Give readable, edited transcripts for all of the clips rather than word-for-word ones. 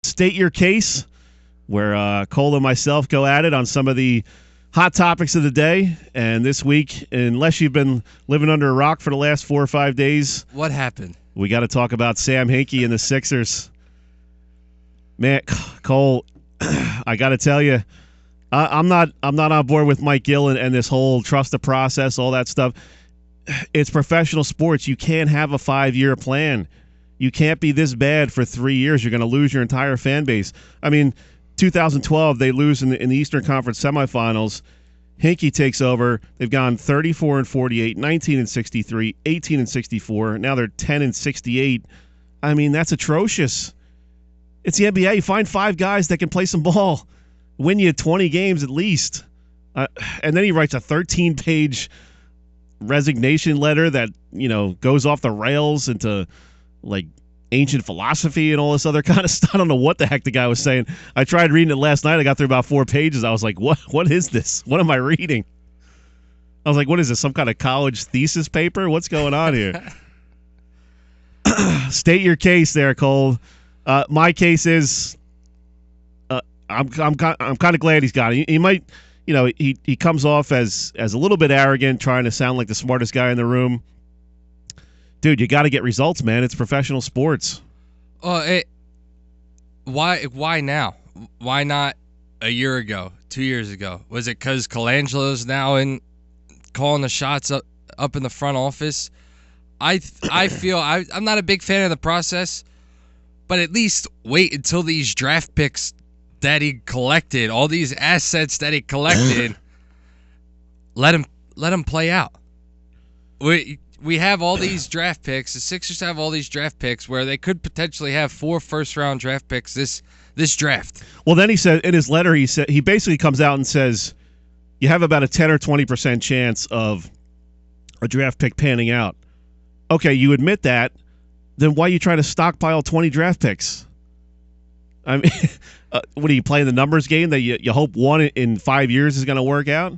State Your Case, where Cole and myself go at it on some of the hot topics of the day. And this week, unless you've been living under a rock for the last 4 or 5 days, what happened? We got to talk about Sam Hinkie and the Sixers. Man, Cole, I got to tell you, I'm not on board with Mike Gill and this whole trust the process, all that stuff. It's professional sports. You can't have a 5-year plan. You can't be this bad for 3 years. You're going to lose your entire fan base. I mean, 2012, they lose in the Eastern Conference semifinals. Hinkie takes over. They've gone 34-48, 19-63, 18-64. Now they're 10-68. I mean, that's atrocious. It's the NBA. You find 5 guys that can play some ball, win you 20 games at least. And then he writes a 13-page resignation letter that, goes off the rails into like ancient philosophy and all this other kind of stuff. I don't know what the heck the guy was saying. I tried reading it last night. I got through about 4 pages. I was like, what is this? What am I reading? I was like, what is this? Some kind of college thesis paper? What's going on here? State your case there, Cole. My case is I'm kind of glad he's got it. He might, he comes off as a little bit arrogant, trying to sound like the smartest guy in the room. Dude, you got to get results, man. It's professional sports. Why now? Why not a year ago, 2 years ago? Was it because Colangelo's now in calling the shots up in the front office? I feel I'm not a big fan of the process, but at least wait until these draft picks that he collected, all these assets that he collected, let him play out. We have all these draft picks. The Sixers have all these draft picks where they could potentially have 4 first-round draft picks this draft. Well, then he said in his letter, he basically comes out and says you have about a 10 or 20% chance of a draft pick panning out. Okay, you admit that. Then why are you trying to stockpile 20 draft picks? I mean, what are you playing the numbers game that you hope one in 5 years is going to work out?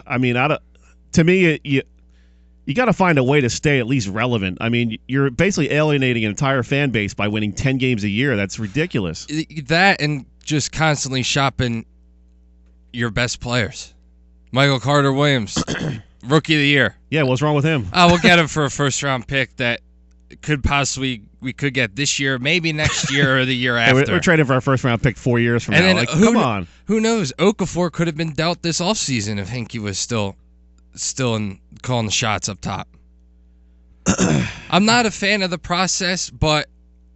I mean, to me, you got to find a way to stay at least relevant. I mean, you're basically alienating an entire fan base by winning 10 games a year. That's ridiculous. That and just constantly shopping your best players. Michael Carter-Williams, Rookie of the Year. Yeah, what's wrong with him? We'll get him for a first-round pick that we could get this year, maybe next year or the year after. We're trading for our first-round pick 4 years from now. Come on. Who knows? Okafor could have been dealt this offseason if Hinkie was still in calling the shots up top. I'm not a fan of the process, but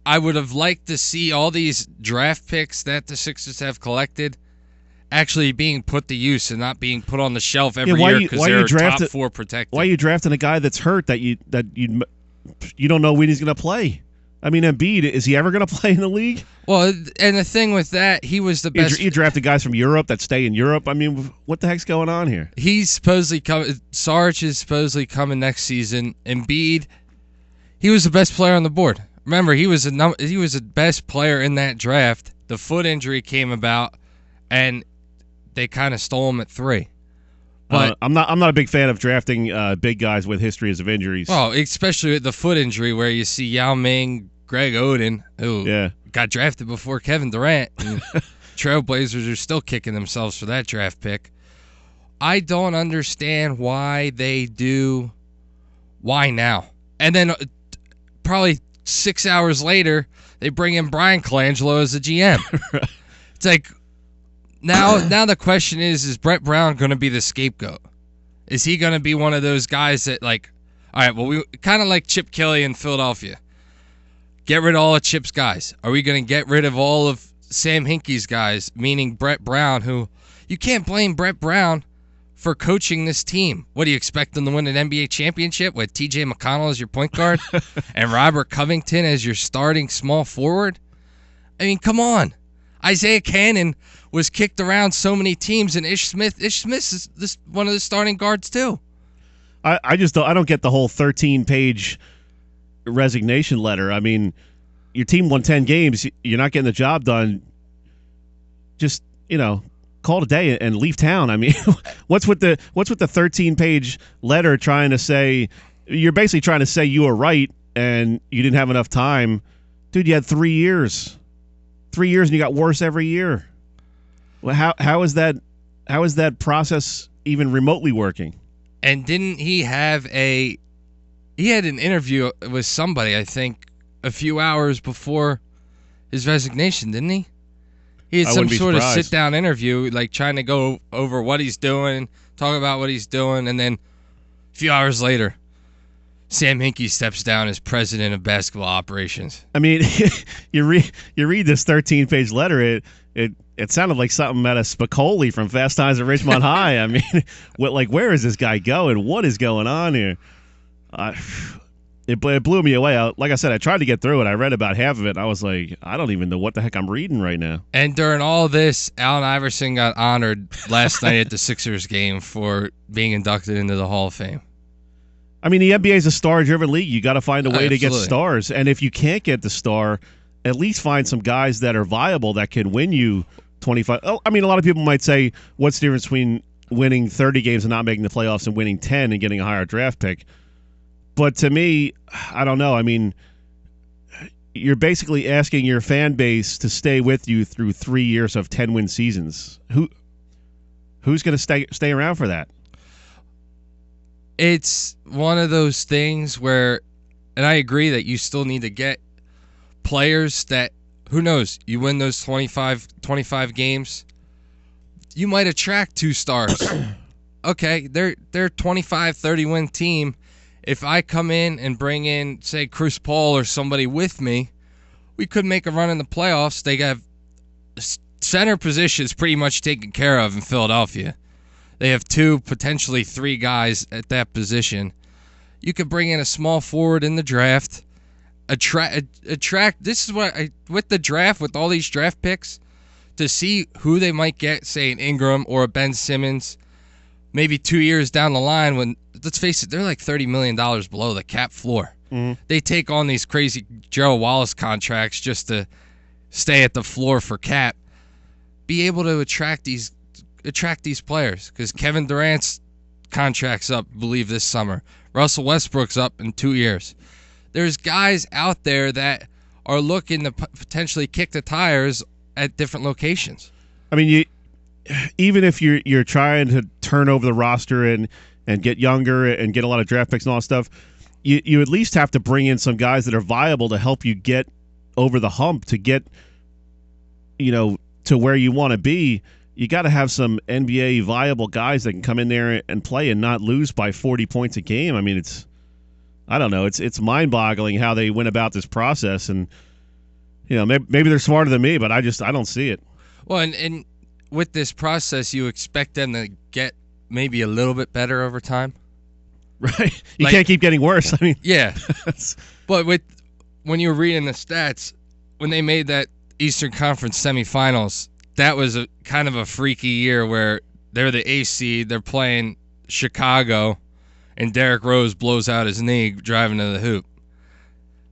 I would have liked to see all these draft picks that the Sixers have collected actually being put to use and not being put on the shelf every year because they're top 4 protected. Why are you drafting a guy that's hurt that you don't know when he's going to play? I mean, Embiid, is he ever going to play in the league? Well, and the thing with that, he was the best. You drafted guys from Europe that stay in Europe. I mean, what the heck's going on here? He's supposedly coming. Sarge is supposedly coming next season. Embiid, he was the best player on the board. Remember, he was the best player in that draft. The foot injury came about, and they kind of stole him at 3. But I'm not a big fan of drafting big guys with histories of injuries. Well, especially with the foot injury where you see Yao Ming, Greg Oden, who got drafted before Kevin Durant. And Trailblazers are still kicking themselves for that draft pick. I don't understand why they do. Why now? And then probably 6 hours later, they bring in Brian Colangelo as the GM. It's like, now the question is Brett Brown going to be the scapegoat? Is he going to be one of those guys that, like, all right, well, we kind of like Chip Kelly in Philadelphia. Get rid of all of Chip's guys. Are we going to get rid of all of Sam Hinkie's guys, meaning Brett Brown, who you can't blame Brett Brown for coaching this team. What do you expect them to win an NBA championship with TJ McConnell as your point guard and Robert Covington as your starting small forward? I mean, come on. Isaiah Cannon was kicked around so many teams, and Ish Smith is one of the starting guards too. I don't get the whole 13-page resignation letter. I mean, your team won 10 games. You're not getting the job done. Just, call it a day and leave town. I mean, what's with the 13-page letter trying to say? You're basically trying to say you were right and you didn't have enough time. Dude, you had 3 years. 3 years and you got worse every year. Well, how is that process even remotely working? And didn't he have he had an interview with somebody, I think, a few hours before his resignation, didn't he? He had some sort of sit-down interview, like trying to go over what he's doing, talk about what he's doing, and then a few hours later, Sam Hinkie steps down as president of basketball operations. I mean, you read this 13-page letter, it sounded like something out of Spicoli from Fast Times at Ridgemont High. I mean, where is this guy going? What is going on here? It blew me away. Like I said, I tried to get through it. I read about half of it, and I was like, I don't even know what the heck I'm reading right now. And during all this, Allen Iverson got honored last night at the Sixers game for being inducted into the Hall of Fame. I mean, the NBA is a star-driven league. You got to find a way to get stars. And if you can't get the star, at least find some guys that are viable that can win you 25. Oh, I mean, a lot of people might say, what's the difference between winning 30 games and not making the playoffs and winning 10 and getting a higher draft pick? But to me, I don't know. I mean, you're basically asking your fan base to stay with you through 3 years of 10-win seasons. Who's going to stay around for that? It's one of those things where, and I agree that you still need to get players that, who knows, you win those 25 games, you might attract 2 stars. Okay, they're 25, 30-win team. If I come in and bring in, say, Chris Paul or somebody with me, we could make a run in the playoffs. They have center positions pretty much taken care of in Philadelphia. They have 2, potentially 3 guys at that position. You could bring in a small forward in the draft. Attract. This is what with the draft, with all these draft picks, to see who they might get, say an Ingram or a Ben Simmons, maybe 2 years down the line when, let's face it, they're like $30 million below the cap floor. Mm-hmm. They take on these crazy Gerald Wallace contracts just to stay at the floor for cap. Be able to attract these players, because Kevin Durant's contract's up, I believe, this summer. Russell Westbrook's up in 2 years. There's guys out there that are looking to potentially kick the tires at different locations. I mean, even if you're trying to turn over the roster and get younger and get a lot of draft picks and all that stuff, you at least have to bring in some guys that are viable to help you get over the hump, to get, to where you want to be. You got to have some NBA viable guys that can come in there and play and not lose by 40 points a game. I mean, I don't know. It's mind-boggling how they went about this process, and maybe they're smarter than me, but I don't see it. Well, and with this process, you expect them to get maybe a little bit better over time, right? You can't keep getting worse. I mean, yeah. But when you were reading the stats, when they made that Eastern Conference semifinals, that was a kind of a freaky year where they're the A seed, they're playing Chicago, and Derrick Rose blows out his knee driving to the hoop.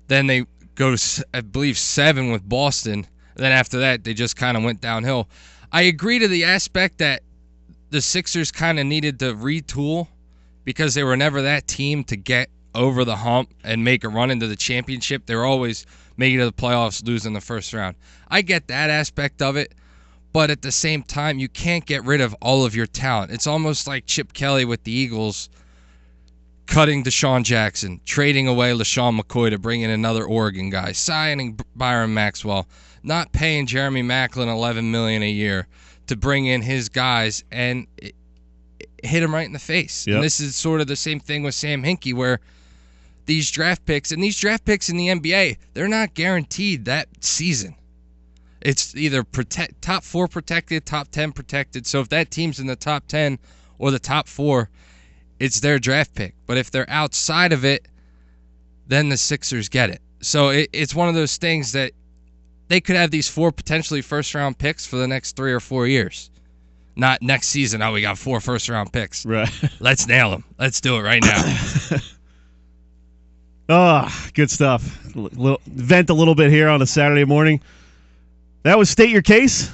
Then they go to, I believe, 7 with Boston. Then after that, they just kind of went downhill. I agree to the aspect that the Sixers kind of needed to retool because they were never that team to get over the hump and make a run into the championship. They were always making it to the playoffs, losing the first round. I get that aspect of it. But at the same time, you can't get rid of all of your talent. It's almost like Chip Kelly with the Eagles cutting Deshaun Jackson, trading away LaShawn McCoy to bring in another Oregon guy, signing Byron Maxwell, not paying Jeremy Maclin $11 million a year to bring in his guys and hit him right in the face. Yep. And this is sort of the same thing with Sam Hinkie, where these draft picks in the NBA, they're not guaranteed that season. It's either top 4 protected, top 10 protected. So if that team's in the top 10 or the top 4, it's their draft pick. But if they're outside of it, then the Sixers get it. So it's one of those things that they could have these 4 potentially first-round picks for the next 3 or 4 years. Not next season, we got 4 first-round picks. Right. Let's nail them. Let's do it right now. Good stuff. Vent a little bit here on a Saturday morning. That was State Your Case.